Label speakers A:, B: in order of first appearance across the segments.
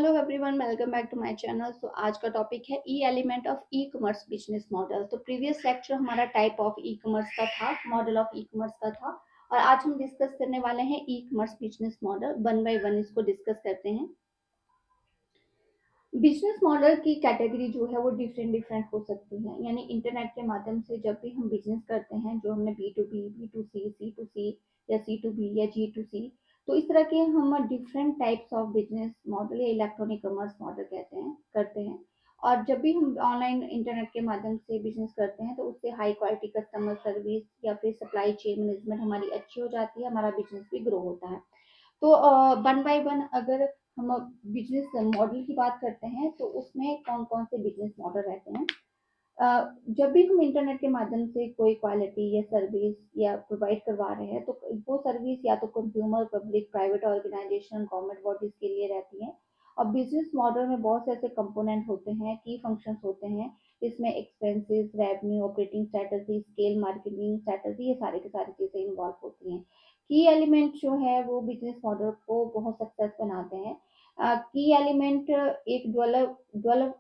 A: Hello everyone, welcome back to my channel. So आज का topic है e element of e commerce business model. तो previous lecture हमारा type of e commerce का था, model of e commerce का था, और आज हम डिस्कस करने वाले हैं ई commerce business model. One by one इसको डिस्कस करते हैं। बिजनेस मॉडल की कैटेगरी जो है वो डिफरेंट डिफरेंट हो सकती है। यानी इंटरनेट के माध्यम से जब भी हम बिजनेस करते हैं, जो हमने B to B, B to C या सी टू बी या जी टू सी, तो इस तरह के हम different types of business model या इलेक्ट्रॉनिक कॉमर्स मॉडल कहते हैं करते हैं। और जब भी हम ऑनलाइन इंटरनेट के माध्यम से बिजनेस करते हैं तो उससे हाई क्वालिटी कस्टमर सर्विस या फिर सप्लाई चेन मैनेजमेंट हमारी अच्छी हो जाती है, हमारा बिजनेस भी ग्रो होता है। तो वन बाय वन अगर हम बिजनेस मॉडल की बात करते हैं तो उसमें कौन कौन से बिजनेस मॉडल रहते हैं। जब भी हम इंटरनेट के माध्यम से कोई क्वालिटी या सर्विस या प्रोवाइड करवा रहे हैं तो वो सर्विस या तो consumer, public, private organisation, government bodies के लिए रहती है। और बिजनेस मॉडल में बहुत से ऐसे कंपोनेंट होते हैं, की फंक्शंस होते हैं। इसमें expenses, revenue, operating strategy, scale, marketing strategy, ये सारे की सारी चीजें इन्वॉल्व होती हैं। की एलिमेंट जो है वो बिजनेस मॉडल को बहुत सक्सेस बनाते हैं। की एलिमेंट एक develop develop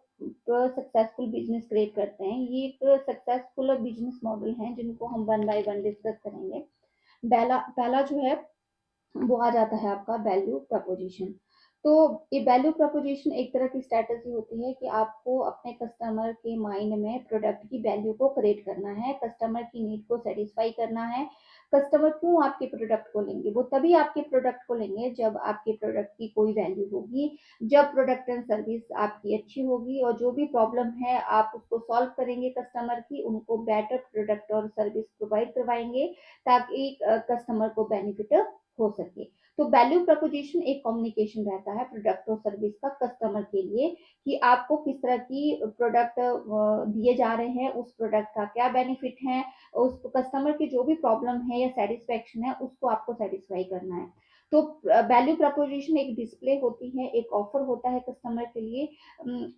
A: successful business create करते हैं। ये एक सक्सेसफुल बिजनेस मॉडल हैं जिनको हम वन बाय वन डिस्कस करेंगे। पहला पहला जो है वो आ जाता है आपका वैल्यू प्रपोजिशन। तो ये वैल्यू प्रपोजिशन एक तरह की स्ट्रेटजी होती है कि आपको अपने कस्टमर के माइंड में प्रोडक्ट की वैल्यू को क्रिएट करना है, कस्टमर की नीड को सेटिस्फाई करना है। कस्टमर क्यों आपके प्रोडक्ट को लेंगे, वो तभी आपके प्रोडक्ट को लेंगे जब आपके प्रोडक्ट की कोई वैल्यू होगी, जब प्रोडक्ट एंड सर्विस आपकी अच्छी होगी, और जो भी प्रॉब्लम है आप उसको सॉल्व करेंगे कस्टमर की, उनको बेटर प्रोडक्ट और सर्विस प्रोवाइड करवाएंगे ताकि कस्टमर को बेनिफिट हो सके। तो वैल्यू प्रपोजिशन एक कम्युनिकेशन रहता है प्रोडक्ट और सर्विस का कस्टमर के लिए, कि आपको किस तरह की प्रोडक्ट दिए जा रहे हैं, उस प्रोडक्ट का क्या बेनिफिट है, उस कस्टमर की जो भी प्रॉब्लम है या सेटिस्फेक्शन है उसको आपको सेटिस्फाई करना है। तो वैल्यू प्रपोजिशन एक डिस्प्ले होती है, एक ऑफर होता है कस्टमर के लिए।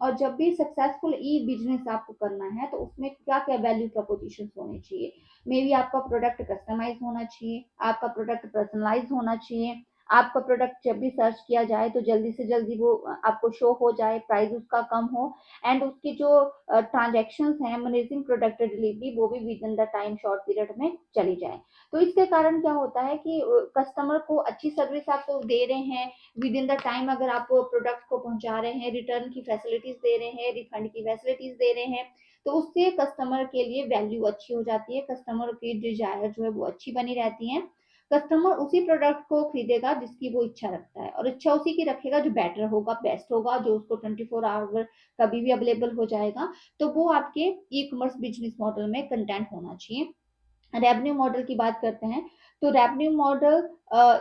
A: और जब भी सक्सेसफुल ई बिजनेस आपको करना है तो उसमें क्या क्या वैल्यू प्रपोजिशन होने चाहिए। मे बी आपका प्रोडक्ट कस्टमाइज होना चाहिए, आपका प्रोडक्ट पर्सनलाइज होना चाहिए, आपका प्रोडक्ट जब भी सर्च किया जाए तो जल्दी से जल्दी वो आपको शो हो जाए, प्राइस उसका कम हो, एंड उसकी जो ट्रांजेक्शन है मैनेजिंग प्रोडक्ट डिलीवरी वो भी with in the time short period में चली जाए। तो इसके कारण क्या होता है कि कस्टमर को अच्छी सर्विस आपको दे रहे हैं विद इन द टाइम, अगर आप प्रोडक्ट को पहुंचा रहे हैं, रिटर्न की फैसिलिटीज दे रहे हैं, रिफंड की फैसिलिटीज दे रहे हैं, तो उससे कस्टमर के लिए वैल्यू अच्छी हो जाती है, कस्टमर की डिजायर जो है वो अच्छी बनी रहती है। कस्टमर उसी प्रोडक्ट को खरीदेगा जिसकी वो इच्छा रखता है, और इच्छा उसी की रखेगा जो बेटर होगा, बेस्ट होगा, जो उसको 24 आवर कभी भी अवेलेबल हो जाएगा। तो वो आपके ई कॉमर्स बिजनेस मॉडल में कंटेंट होना चाहिए। रेवेन्यू मॉडल की बात करते हैं तो रेवेन्यू मॉडल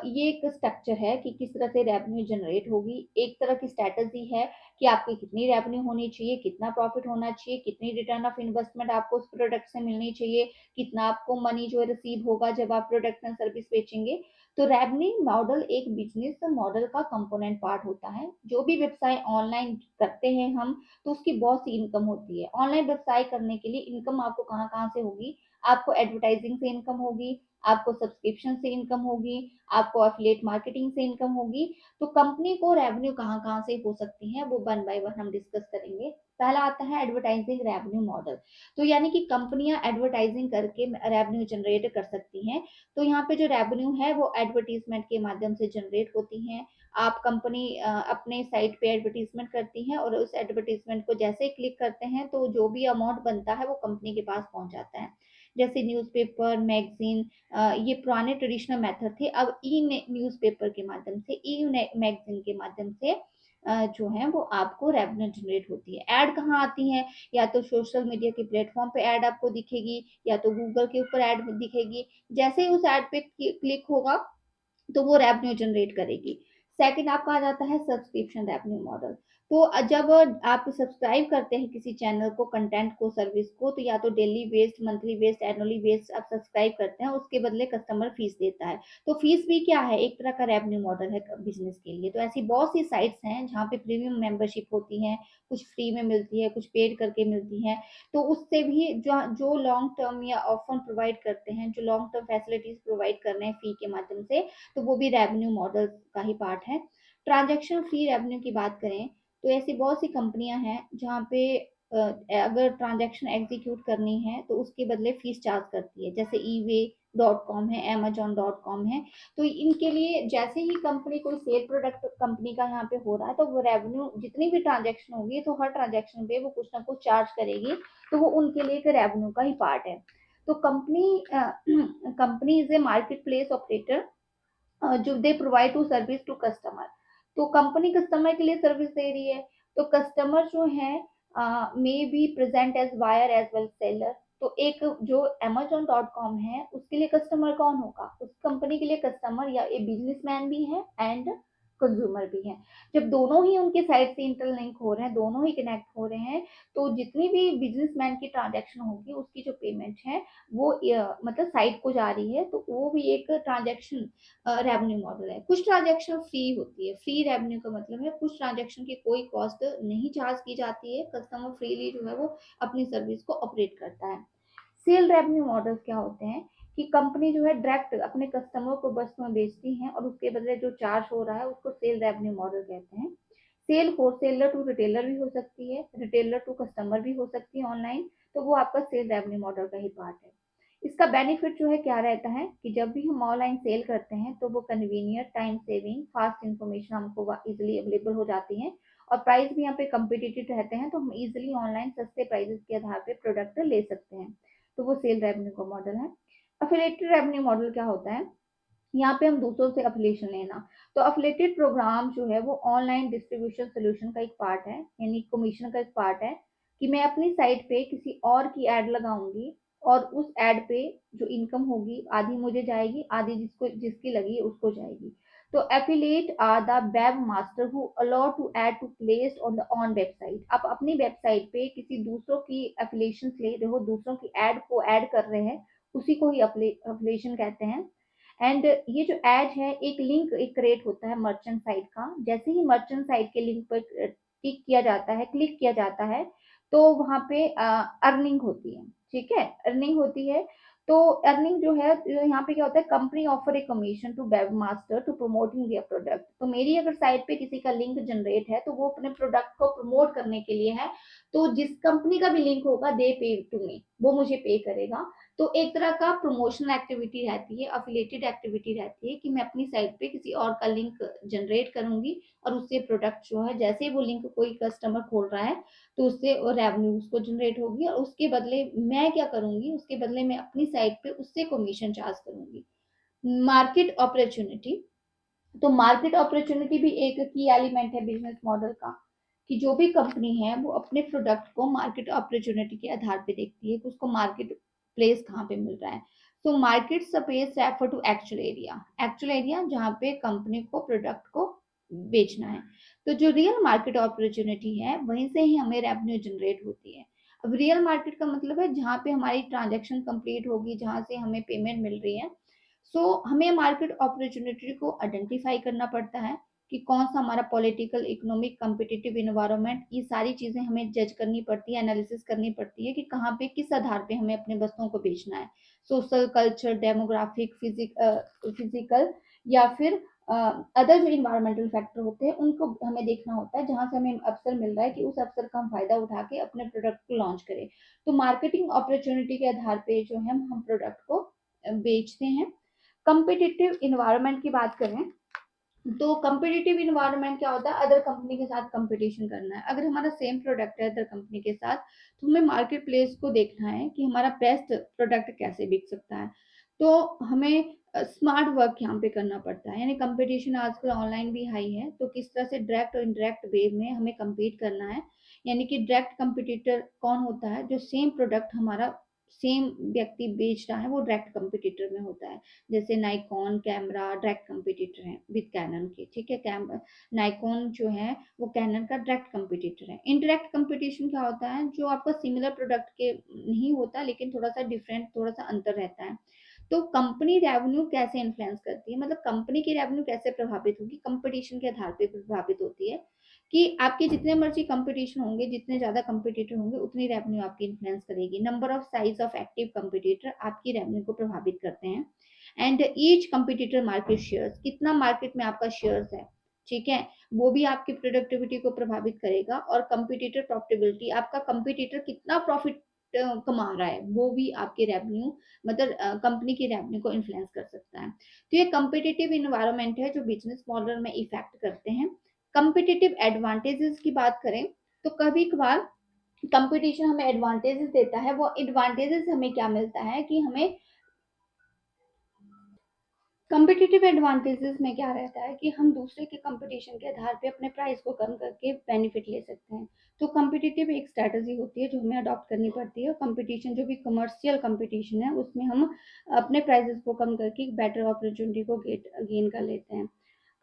A: ये एक स्ट्रक्चर है कि किस तरह से रेवेन्यू जनरेट होगी। एक तरह की स्ट्रेटजी है कि आपकी कितनी रेवेन्यू होनी चाहिए, कितना प्रॉफिट होना चाहिए, कितनी रिटर्न ऑफ इन्वेस्टमेंट आपको उस प्रोडक्ट से मिलनी चाहिए, कितना आपको मनी जो है रिसीव होगा जब आप प्रोडक्ट एंड सर्विस बेचेंगे। तो रेवेन्यू मॉडल एक बिजनेस मॉडल का कंपोनेंट पार्ट होता है। जो भी व्यवसाय ऑनलाइन करते हैं हम, तो उसकी बहुत सी इनकम होती है। ऑनलाइन व्यवसाय करने के लिए इनकम आपको कहाँ कहाँ से होगी, आपको एडवर्टाइजिंग से इनकम होगी, आपको सब्सक्रिप्शन से इनकम होगी, आपको एफिलिएट मार्केटिंग से इनकम होगी। तो कंपनी को रेवेन्यू कहाँ कहाँ से हो सकती है वो वन बाय वन हम डिस्कस करेंगे। पहला आता है एडवर्टाइजिंग रेवेन्यू मॉडल। तो यानी कि कंपनियां एडवर्टाइजिंग करके रेवेन्यू जनरेट कर सकती हैं। तो यहाँ पे जो रेवेन्यू है वो एडवर्टीजमेंट के माध्यम से जनरेट होती है। आप कंपनी अपने साइट पे एडवर्टीजमेंट करती है, और उस एडवर्टीजमेंट को जैसे ही क्लिक करते हैं तो जो भी अमाउंट बनता है वो कंपनी के पास पहुंच जाता है। जैसे न्यूज़पेपर, मैगजीन, ये पुराने ट्रेडिशनल मेथड थे। अब ई न्यूज़पेपर के माध्यम से, ई मैगजीन के माध्यम से जो है वो आपको रेवेन्यू जनरेट होती है। ऐड कहाँ आती है, या तो सोशल मीडिया के प्लेटफॉर्म पे ऐड आपको दिखेगी, या तो गूगल के ऊपर ऐड दिखेगी। जैसे ही उस ऐड पे क्लिक होगा तो वो रेवेन्यू जनरेट करेगी। सेकंड आपका आ जाता है सब्सक्रिप्शन रेवेन्यू मॉडल। तो जब आप सब्सक्राइब करते हैं किसी चैनल को, कंटेंट को, सर्विस को, तो या तो daily based, monthly based, annually based आप सब्सक्राइब करते हैं, उसके बदले कस्टमर फीस देता है। तो फीस भी क्या है, एक तरह का रेवेन्यू मॉडल है बिजनेस के लिए। तो ऐसी बहुत सी साइट्स हैं जहाँ पे प्रीमियम मेंबरशिप होती है, कुछ फ्री में मिलती है, कुछ पेड करके मिलती है। तो उससे भी जो जो लॉन्ग टर्म या ऑफर प्रोवाइड करते हैं, जो लॉन्ग टर्म फैसिलिटीज प्रोवाइड कर रहे हैं फी के माध्यम से, तो वो भी रेवेन्यू मॉडल का ही पार्ट है। ट्रांजैक्शन फी रेवेन्यू की बात करें तो ऐसी बहुत सी कंपनियां हैं जहाँ पे अगर ट्रांजैक्शन एग्जीक्यूट करनी है तो उसके बदले फीस चार्ज करती है, जैसे eWay.com है, Amazon.com है। तो इनके लिए जैसे ही कंपनी कोई सेल प्रोडक्ट कंपनी का यहाँ पे हो रहा है तो वो रेवेन्यू जितनी भी ट्रांजैक्शन होगी तो हर ट्रांजैक्शन पे वो कुछ ना कुछ चार्ज करेगी, तो वो उनके लिए एक रेवेन्यू का ही पार्ट है। तो company is a market place operator जो they provide to service to customer. तो कंपनी कस्टमर के लिए सर्विस दे रही है, तो कस्टमर जो है may be present as buyer as well seller. तो एक जो Amazon.com है उसके लिए कस्टमर कौन होगा, उस कंपनी के लिए कस्टमर या ए बिजनेसमैन भी है एंड कंज्यूमर भी है। जब दोनों ही उनके साइड से इंटरलिंक हो रहे हैं, दोनों ही कनेक्ट हो रहे हैं, तो जितनी भी बिजनेसमैन की ट्रांजैक्शन होगी उसकी जो पेमेंट है वो मतलब साइड को जा रही है, तो वो भी एक ट्रांजैक्शन रेवेन्यू मॉडल है। कुछ ट्रांजैक्शन फ्री होती है, फ्री रेवेन्यू का मतलब है कुछ ट्रांजैक्शन की कोई कॉस्ट नहीं चार्ज की जाती है, कस्टमर फ्रीली जो है वो अपनी सर्विस को ऑपरेट करता है। सेल रेवेन्यू मॉडल क्या होते हैं कि कंपनी जो है डायरेक्ट अपने कस्टमर को वस्तुएं बेचती हैं और उसके बदले जो चार्ज हो रहा है उसको सेल रेवेन्यू मॉडल कहते हैं। सेल होलसेलर टू रिटेलर भी हो सकती है, रिटेलर टू कस्टमर भी हो सकती है ऑनलाइन, तो वो आपका सेल रेवेन्यू मॉडल का ही पार्ट है। इसका बेनिफिट जो है क्या रहता है कि जब भी हम ऑनलाइन सेल करते हैं तो वो convenient, time saving, fast information हमको इजिली अवेलेबल हो जाती है और प्राइस भी यहाँ पे कम्पिटिटिव रहते हैं, तो हम इजिली ऑनलाइन सस्ते प्राइसेस के आधार पे प्रोडक्ट ले सकते हैं। तो वो सेल रेवेन्यू का मॉडल है। अफिलिएटेड रेवेन्यू मॉडल क्या होता है, यहाँ पे हम दूसरों से अफिलिएशन लेना। तो अफिलिएटेड प्रोग्राम जो है वो ऑनलाइन डिस्ट्रीब्यूशन सोल्यूशन का एक पार्ट है, यानी कमीशन का एक पार्ट है कि मैं अपनी साइट पे किसी और की एड लगाऊंगी और उस एड पे जो इनकम होगी आधी मुझे जाएगी, आधी जिसको जिसकी लगी उसको जाएगी। तो affiliate are the web master who allow to ad to place on the on website. आप अपनी वेबसाइट पे किसी दूसरों की एफिलिएशन ले रहे हो, दूसरों की एड को ऐड कर रहे हैं, उसी को ही एफिलिएशन कहते हैं। एंड ये जो एड है एक लिंक एक क्रिएट होता है मर्चेंट साइट का, जैसे ही मर्चेंट साइट के लिंक पर टिक किया जाता है, क्लिक किया जाता है, तो वहां पे अर्निंग होती है। ठीक है, अर्निंग होती है। तो अर्निंग जो है यहाँ पे क्या होता है, company offer a commission to web master to promoting their product. तो मेरी अगर साइट पे किसी का लिंक जनरेट है तो वो अपने प्रोडक्ट को प्रमोट करने के लिए है, तो जिस कंपनी का भी लिंक होगा दे पे टू मी, वो मुझे पे करेगा। तो एक तरह का प्रमोशनल एक्टिविटी रहती है, अफिलिएटेड एक्टिविटी रहती है कि मैं अपनी साइट पे किसी और का लिंक जनरेट करूंगी और उससे प्रोडक्ट जो है, जैसे वो लिंक कोई कस्टमर खोल रहा है तो उससे रेवेन्यू उसको जनरेट होगी और उसके बदले मैं क्या करूंगी, उसके बदले मैं अपनी साइट पे उससे कमीशन चार्ज करूंगी। मार्केट अपॉर्चुनिटी, तो मार्केट अपॉर्चुनिटी भी एक की एलिमेंट है बिजनेस मॉडल का, कि जो भी कंपनी है वो अपने प्रोडक्ट को मार्केट अपॉर्चुनिटी के आधार पे देखती है कि उसको मार्केट प्लेस कहाँ पे मिल रहा है। तो market space refer to actual area, actual area जहाँ पे कंपनी को प्रोडक्ट को बेचना है। तो जो रियल मार्केट अपॉर्चुनिटी है वहीं से ही हमें रेवेन्यू जनरेट होती है। अब रियल मार्केट का मतलब है जहाँ पे हमारी ट्रांजेक्शन कंप्लीट होगी, जहाँ से हमें पेमेंट मिल रही है। सो हमें मार्केट अपॉर्चुनिटी को आइडेंटिफाई करना पड़ता है कि कौन सा हमारा पॉलिटिकल, इकोनॉमिक, कम्पिटिटिव इन्वायरमेंट, ये सारी चीजें हमें जज करनी पड़ती है, एनालिसिस करनी पड़ती है कि कहाँ पे किस आधार पे हमें अपने वस्तुओं को बेचना है। सोशल, कल्चर, डेमोग्राफिक, फिजिकल या फिर अदर जो इन्वायरमेंटल फैक्टर होते हैं उनको हमें देखना होता है, जहां से हमें अवसर मिल रहा है कि उस अवसर का हम फायदा उठा के अपने प्रोडक्ट को लॉन्च करें। तो मार्केटिंग अपॉर्चुनिटी के आधार पे जो है हम प्रोडक्ट को बेचते हैं। कंपिटिटिव इन्वायरमेंट की बात करें तो कंपिटिटिव इन्वायरमेंट क्या होता है, अदर कंपनी के साथ कंपटीशन करना है। अगर हमारा सेम प्रोडक्ट है अदर कंपनी के साथ तो हमें मार्केट प्लेस को देखना है कि हमारा बेस्ट प्रोडक्ट कैसे बिक सकता है। तो हमें स्मार्ट वर्क यहाँ पे करना पड़ता है, यानी कंपटीशन आजकल ऑनलाइन भी हाई है, तो किस तरह से डायरेक्ट और इनडायरेक्ट वे में हमें compete करना है। यानी कि डायरेक्ट कंपिटिटर कौन होता है, जो सेम प्रोडक्ट हमारा सेम व्यक्ति बेच रहा है वो डायरेक्ट कंपिटिटर में होता है। जैसे नाइकॉन कैमरा डायरेक्ट कंपटीटर है विद कैनन के, ठीक है। नाइकॉन जो है वो कैनन का डायरेक्ट कंपटीटर है। इनडायरेक्ट कंपटीशन क्या होता है, जो आपका सिमिलर प्रोडक्ट के नहीं होता लेकिन थोड़ा सा डिफरेंट, थोड़ा सा अंतर रहता है। तो कंपनी रेवेन्यू कैसे इन्फ्लुएंस करती है, मतलब कंपनी की रेवेन्यू कैसे प्रभावित होगी, कंपटीशन के आधार पर प्रभावित होती है कि आपके जितने मर्जी कंपटीशन होंगे, जितने ज्यादा कंपटीटर होंगे उतनी रेवेन्यू आपकी इन्फ्लुएंस करेगी। Number of size of active competitor आपकी रेवेन्यू को प्रभावित करते हैं। And each competitor market shares, कितना मार्केट में आपका शेयर्स है, ठीक है? वो भी आपकी प्रोडक्टिविटी को प्रभावित करेगा और कंपटीटर प्रॉफिटेबिलिटी, आपका कंपटीटर कितना प्रॉफिट कमा रहा है, वो भी आपके रेवेन्यू मतलब कंपनी की रेवेन्यू को इन्फ्लुएंस कर सकता है। तो ये कॉम्पिटिटिव एनवायरनमेंट है जो बिज़नेस मॉडल में इफ़ेक्ट करते हैं। कॉम्पिटिटिव एडवांटेजेस की बात करें, तो कभी-कभार कंपटीशन हमें एडवांटेजेस देता है। वो एडवांटेजेस हमें क्या मिलता है कि हमें कॉम्पिटिटिव एडवांटेजेस में क्या रहता है कि हम दूसरे के कंपटीशन के आधार पे अपने प्राइस को कम करके बेनिफिट ले सकते हैं। तो कॉम्पिटिटिव एक स्ट्रैटेजी होती है जो हमें अडॉप्ट करनी पड़ती है। कंपटीशन जो भी कमर्शियल कंपटीशन है उसमें हम अपने प्राइसेस को कम करके बेटर अपॉर्चुनिटी को गेन कर लेते हैं।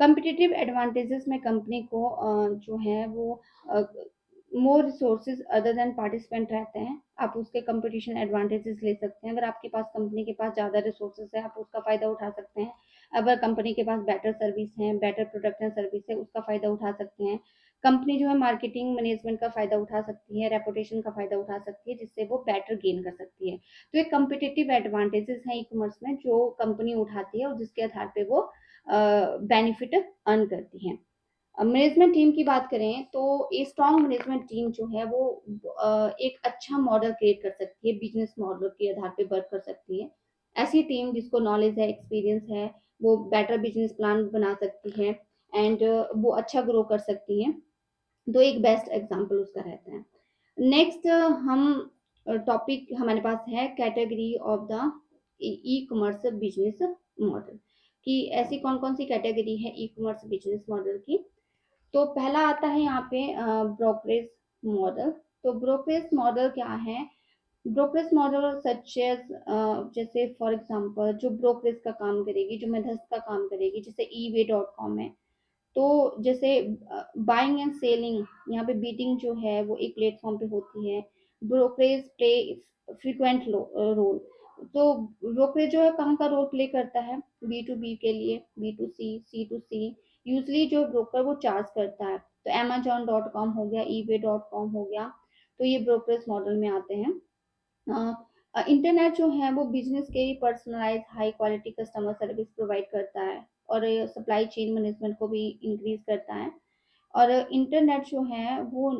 A: कॉम्पिटिटिव एडवांटेजेस में कंपनी को जो है वो more resources other than participant रहते हैं। आप उसके कंपटीशन एडवांटेजेस ले सकते हैं। अगर आपके पास कंपनी के पास ज़्यादा रिसोर्सेज है आप उसका फ़ायदा उठा सकते हैं। अगर कंपनी के पास बेटर सर्विस है, बेटर प्रोडक्ट एंड सर्विस है, उसका फ़ायदा उठा सकते हैं। कंपनी जो है मार्केटिंग मैनेजमेंट का फ़ायदा उठा सकती है, रेपुटेशन का फ़ायदा उठा सकती है, जिससे वो बेटर गेन कर सकती है। तो ये कॉम्पिटिटिव एडवांटेजेस हैं ई-कॉमर्स में जो कंपनी उठाती है और जिसके आधार पे वो बेनिफिट अर्न करती है। मैनेजमेंट टीम की बात करें तो ये स्ट्रॉन्ग मैनेजमेंट टीम जो है वो एक अच्छा मॉडल क्रिएट कर सकती है, बिजनेस मॉडल के आधार पे वर्क कर सकती है। ऐसी टीम जिसको नॉलेज है, एक्सपीरियंस है, वो बेटर बिजनेस प्लान बना सकती है एंड वो अच्छा ग्रो कर सकती है। तो एक बेस्ट एग्जांपल उसका रहता है। नेक्स्ट हम टॉपिक हमारे पास है category of the E commerce business model, कि ऐसी कौन कौन सी कैटेगरी है ई कॉमर्स बिजनेस मॉडल की। तो पहला आता है यहाँ पे ब्रोकरेज मॉडल। तो ब्रोकरेज मॉडल क्या है? ब्रोकरेज मॉडल सच एज जैसे फॉर एग्जांपल जो ब्रोकरेज का काम करेगी, जो मध्यस्थ का काम करेगी, जैसे ईवे.com है। तो जैसे बाइंग एंड सेलिंग, यहाँ पे बीटिंग जो है वो एक प्लेटफॉर्म पे होती है। Brokerage play frequent role. तो ब्रोकरेज जो है कहाँ का रोल प्ले करता है? बी टू बी के लिए, B to C to C. Usually जो ब्रोकर वो चार्ज करता है। तो amazon.com हो गया, ebay.com हो गया, तो ये ब्रोकरेज मॉडल में आते हैं। इंटरनेट जो है वो बिजनेस के लिए personalise high quality customer service provide करता है और सप्लाई चेन मैनेजमेंट को भी इंक्रीज करता है। और इंटरनेट जो है वो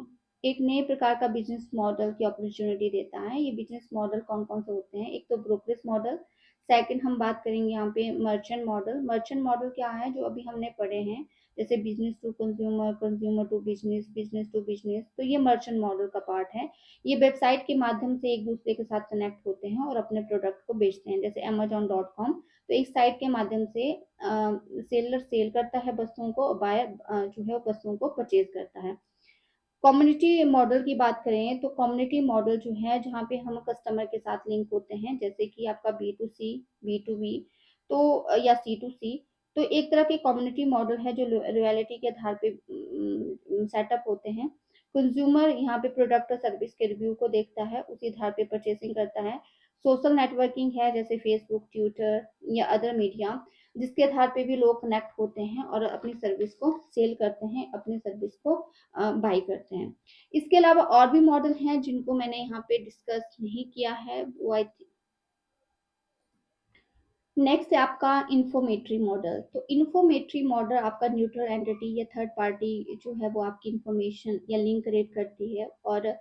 A: एक नए प्रकार का बिजनेस मॉडल की अपॉर्चुनिटी देता है। ये बिजनेस मॉडल कौन कौन से होते हैं? एक तो ब्रोकरेज मॉडल, सेकंड हम बात करेंगे यहाँ पे मर्चेंट मॉडल। मर्चेंट मॉडल क्या है? जो अभी हमने पढ़े हैं, जैसे business to consumer, consumer to business, business to business, तो ये मर्चेंट मॉडल का पार्ट है। ये वेबसाइट के माध्यम से एक दूसरे के साथ कनेक्ट होते हैं और अपने प्रोडक्ट को बेचते हैं। जैसे amazon.com, तो एक साइट के माध्यम से सेलर सेल करता है वस्तुओं को, बायर जो है वस्तुओं को परचेज करता है। कम्युनिटी मॉडल की बात करें तो कम्युनिटी मॉडल जो है जहाँ पे हम कस्टमर के साथ लिंक होते हैं, जैसे कि आपका B to C, B to B, तो या सी टू सी। तो एक तरह के कम्युनिटी मॉडल है जो रॉयल्टी के आधार पे सेटअप होते हैं। कंज्यूमर यहाँ पे प्रोडक्ट और सर्विस के रिव्यू को देखता है, उसी आधार पे परचेसिंग करता है। सोशल नेटवर्किंग है जैसे फेसबुक, ट्विटर या अदर मीडिया, जिसके आधार पे भी लोग कनेक्ट होते हैं और अपनी सर्विस को सेल करते हैं, अपनी सर्विस को बाई करते हैं। इसके अलावा और भी मॉडल हैं जिनको मैंने यहाँ पे डिस्कस नहीं किया है, वो आई नेक्स्ट है आपका इन्फॉर्मेटरी मॉडल। तो इन्फॉर्मेटरी मॉडल आपका न्यूट्रल एंटिटी या थर्ड पार्टी जो है वो आपकी इंफॉर्मेशन या लिंक क्रिएट करती है और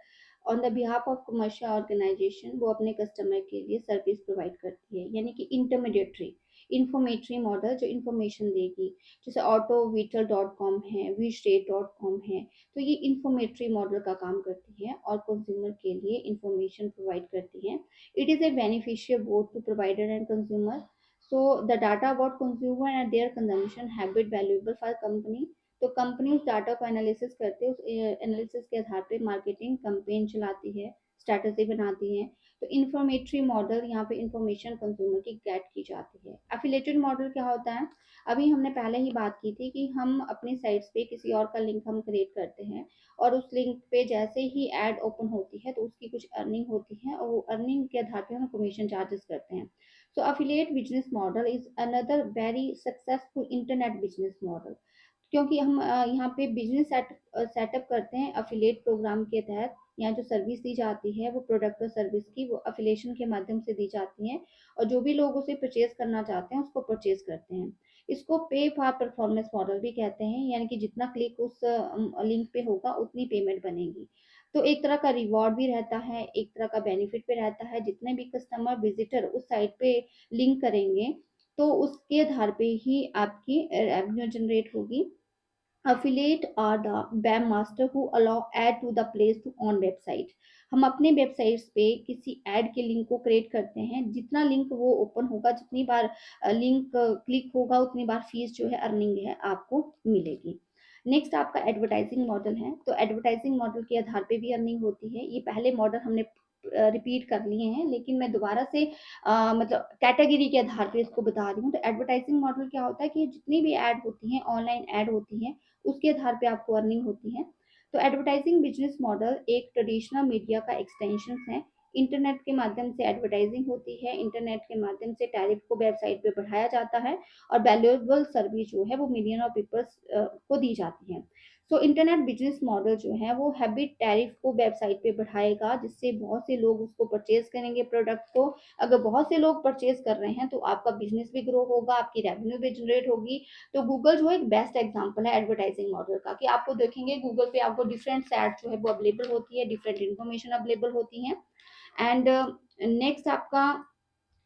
A: on the behalf of commercial organisation वो अपने कस्टमर के लिए सर्विस प्रोवाइड करती है, यानी कि इंटरमीडिएटरी इन्फॉर्मेटरी मॉडल जो इन्फॉर्मेशन देगी। जैसे ऑटो व्हीटल डॉट कॉम है, वी स्टेट डॉट कॉम है, तो ये इन्फॉर्मेटरी मॉडल का काम करती है और कंज्यूमर के लिए इंफॉर्मेशन प्रोवाइड करती है। It is a beneficial both to provider and consumer. So the data about consumer and their consumption habit valuable for company। तो कंपनी उस डाटा को एनालिसिस करते हैं, उस एनालिसिस के आधार पे मार्केटिंग कैंपेन चलाती है, स्ट्रैटेजी बनाती है। तो इंफॉर्मेटरी मॉडल यहाँ पे इंफॉर्मेशन कंज्यूमर की गेट की जाती है। एफिलेटेड मॉडल क्या होता है? अभी हमने पहले ही बात की थी कि हम अपनी साइट्स पे किसी और का लिंक हम क्रिएट करते हैं और उस लिंक पे जैसे ही एड ओपन होती है तो उसकी कुछ अर्निंग होती है और वो अर्निंग के आधार पे हम कमीशन चार्जेस करते हैं। So affiliate business model is another very successful internet business model, क्योंकि हम यहाँ पे बिजनेस सेटअप करते हैं अफिलिएट प्रोग्राम के तहत। यहाँ जो सर्विस दी जाती है वो प्रोडक्ट और सर्विस की वो अफिलिएशन के माध्यम से दी जाती है और जो भी लोग उसे परचेज करना चाहते हैं उसको परचेज करते हैं। इसको पे फॉर परफॉर्मेंस मॉडल भी कहते हैं, यानी कि जितना क्लिक उस लिंक पे होगा उतनी पेमेंट बनेगी। तो एक तरह का रिवॉर्ड भी रहता है, एक तरह का बेनिफिट भी रहता है। जितने भी कस्टमर विजिटर उस साइट पे लिंक करेंगे तो उसके आधार पे ही आपकी रेवेन्यू जनरेट होगी। Affiliate are the webmaster who allow ad to the place to on website। हम अपने वेबसाइट्स पे किसी एड के लिंक को क्रिएट करते हैं, जितना लिंक वो ओपन होगा, जितनी बार लिंक क्लिक होगा, उतनी बार फीस जो है अर्निंग है आपको मिलेगी। नेक्स्ट आपका एडवर्टाइजिंग मॉडल है। तो एडवर्टाइजिंग मॉडल के आधार पे भी अर्निंग होती है। ये पहले मॉडल हमने रिपीट कर लिए हैं, लेकिन मैं दोबारा से मतलब कैटेगरी के आधार पे इसको बता रही हूँ। तो एडवर्टाइजिंग मॉडल क्या होता है कि जितनी भी ऐड होती हैं, ऑनलाइन ऐड होती हैं, उसके आधार पे आपको अर्निंग होती है। तो एडवर्टाइजिंग बिजनेस मॉडल एक ट्रेडिशनल मीडिया का एक्सटेंशन है। इंटरनेट के माध्यम से एडवर्टाइजिंग होती है, इंटरनेट के माध्यम से टैरिफ को वेबसाइट पे बढ़ाया जाता है और वैल्यूएबल सर्विस जो है वो मिलियन ऑफ पीपल्स को दी जाती है। सो इंटरनेट बिजनेस मॉडल जो है वो हैबिट टैरिफ को वेबसाइट पे बढ़ाएगा, जिससे बहुत से लोग उसको परचेज करेंगे प्रोडक्ट को। अगर बहुत से लोग परचेज कर रहे हैं तो आपका बिजनेस भी ग्रो होगा, आपकी रेवेन्यू भी जनरेट होगी। तो गूगल जो है एक बेस्ट एग्जांपल है एडवर्टाइजिंग मॉडल का, कि आपको देखेंगे गूगल पे आपको डिफरेंट सैट जो है वो अवेलेबल होती है, डिफरेंट इन्फॉर्मेशन अवेलेबल होती है। एंड नेक्स्ट आपका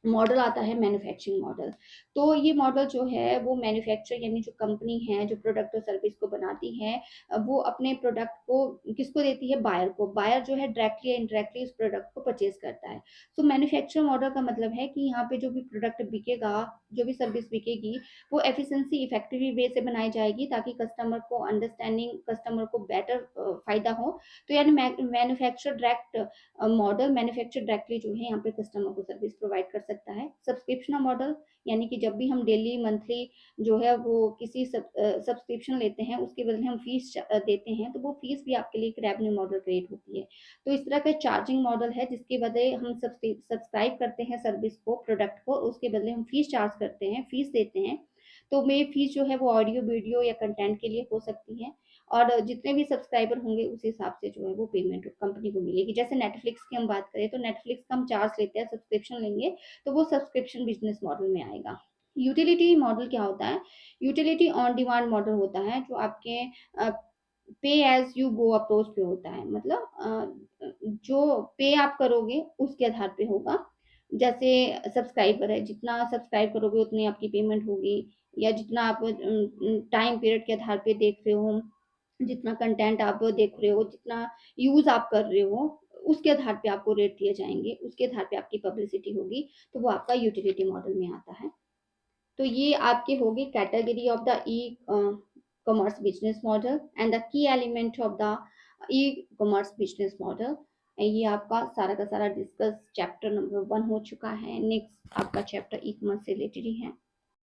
A: मॉडल आता है मैन्युफैक्चरिंग मॉडल। तो ये मॉडल जो है वो मैन्युफैक्चर यानी जो कंपनी है जो प्रोडक्ट और सर्विस को बनाती है, वो अपने प्रोडक्ट को किसको देती है, बायर को। बायर जो है डायरेक्टली या इनडायरेक्टली उस प्रोडक्ट को परचेज करता है। सो मैन्युफैक्चर मॉडल का मतलब है कि यहाँ पे जो भी प्रोडक्ट बिकेगा, जो भी सर्विस बिकेगी, वो एफिशिएंसी इफेक्टिव वे से बनाई जाएगी, ताकि कस्टमर को अंडरस्टैंडिंग, कस्टमर को बेटर फायदा हो। तो यानी manufacture direct model, manufacture directly जो है यहाँ पे कस्टमर को सर्विस प्रोवाइड कर सकता है। सब्सक्रिप्शन मॉडल, यानी कि जब भी हम डेली मंथली जो है वो किसी सब्सक्रिप्शन लेते हैं, उसके बदले हम फीस देते हैं, तो वो फीस भी आपके लिए एक रेवेन्यू मॉडल क्रिएट होती है। तो इस तरह का चार्जिंग मॉडल है, जिसके बदले हम सब्सक्राइब करते हैं सर्विस को, प्रोडक्ट को, उसके बदले हम फीस चार्ज करते हैं, फीस देते हैं। तो मेरी फीस जो है वो ऑडियो वीडियो या कंटेंट के लिए हो सकती है, और जितने भी सब्सक्राइबर होंगे उस हिसाब से जो है वो पेमेंट कंपनी को मिलेगी। जैसे नेटफ्लिक्स की हम बात करें तो नेटफ्लिक्स का हम चार्ज लेते हैं, सब्सक्रिप्शन लेंगे, तो वो सब्सक्रिप्शन बिजनेस मॉडल में आएगा। यूटिलिटी मॉडल क्या होता है? यूटिलिटी ऑन डिमांड मॉडल होता है, जो आपके पे एज यू गो अप्रोच पे होता है। मतलब जो पे आप करोगे उसके आधार पे होगा। जैसे सब्सक्राइबर है, जितना सब्सक्राइब करोगे उतनी आपकी पेमेंट होगी, या जितना आप टाइम पीरियड के आधार पे देख रहे हो, जितना कंटेंट आप देख रहे हो, जितना यूज आप कर रहे हो, उसके आधार पे आपको रेट दिए जाएंगे, उसके आधार पे आपकी पब्लिसिटी होगी। तो वो आपका यूटिलिटी मॉडल में आता है। तो ये आपके होगी category of the E commerce business model and the key element of the E commerce business model. ये आपका सारा का सारा डिस्कस चैप्टर नंबर 1 हो चुका है। नेक्स्ट आपका चैप्टर ई कॉमर्स से रिलेटेड ही है।